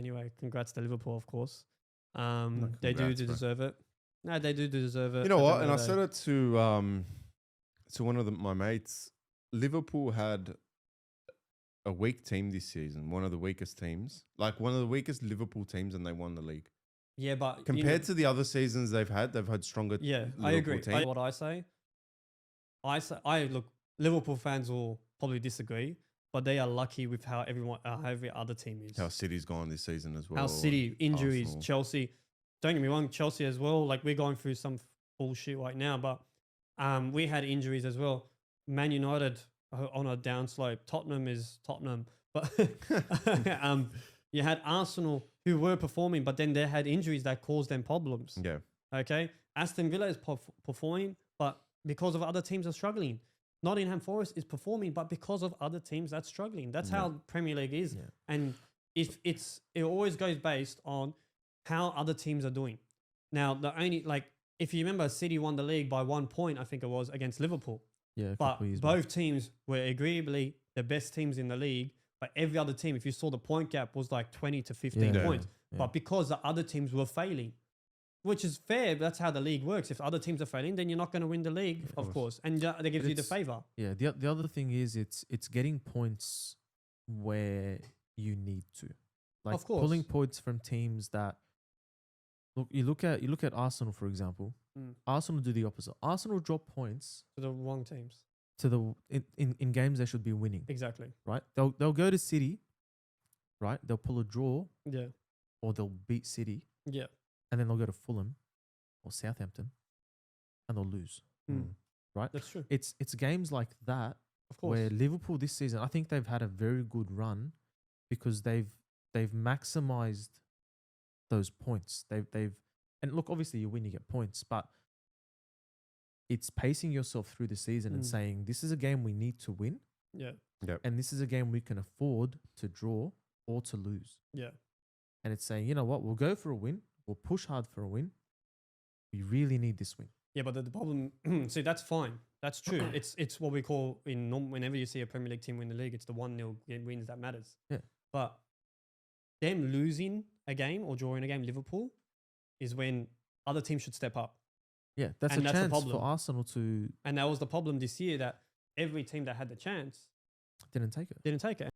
Anyway, congrats to Liverpool, of course. No, They do congrats, bro. deserve it. No, they do deserve it. You know at the what? end And I of the said day. it to one of my mates. Liverpool had a weak team this season, one of the weakest teams, like one of the weakest Liverpool teams, and they won the league. Yeah, but Compared to the other seasons they've had stronger yeah, Liverpool I agree. team. What I say, I look. Liverpool fans will probably disagree, but they are lucky with how every other team is. How City's gone this season as well. How City injuries, Arsenal. Chelsea. Don't get me wrong, Chelsea as well. Like we're going through some bullshit right now, but we had injuries as well. Man United on a downslope. Tottenham is Tottenham, but you had Arsenal who were performing, but then they had injuries that caused them problems. Yeah. Okay, Aston Villa is performing, but because of other teams are struggling. Nottingham Forest is performing, but because of other teams that's struggling. That's how Premier League is, and if it always goes based on how other teams are doing. Now, the only if you remember, City won the league by 1 point, I think it was, against Liverpool. Yeah, but both teams were agreeably the best teams in the league. But every other team, if you saw the point gap, was like 20 to 15 points. Yeah. But because the other teams were failing, which is fair, that's how the league works. If other teams are failing, then you're not going to win the league, of course. And that gives you the favor. Yeah, the other thing is it's getting points where you need to. Like of course. Pulling points from teams that you look at Arsenal, for example. Arsenal do the opposite. Arsenal drop points to the wrong teams. To in games they should be winning. Exactly. Right? They'll go to City, right? They'll pull a draw. Yeah. Or they'll beat City. Yeah. And then they'll go to Fulham or Southampton and they'll lose. Right? That's true. It's games like that, of course, where Liverpool this season, I think they've had a very good run because they've maximized those points. They've and look, obviously you win, you get points, but it's pacing yourself through the season and saying this is a game we need to win. Yeah. Yep. And this is a game we can afford to draw or to lose. Yeah. And it's saying, you know what, we'll go for a win. We'll push hard for a win. We really need this win. Yeah, but the problem, see, that's fine. That's true. It's what we call whenever you see a Premier League team win the league, it's the 1-0 wins that matters. Yeah. But them losing a game or drawing a game, Liverpool, is when other teams should step up. Yeah, that's a chance for Arsenal to... And that was the problem this year, that every team that had the chance didn't take it. Didn't take it.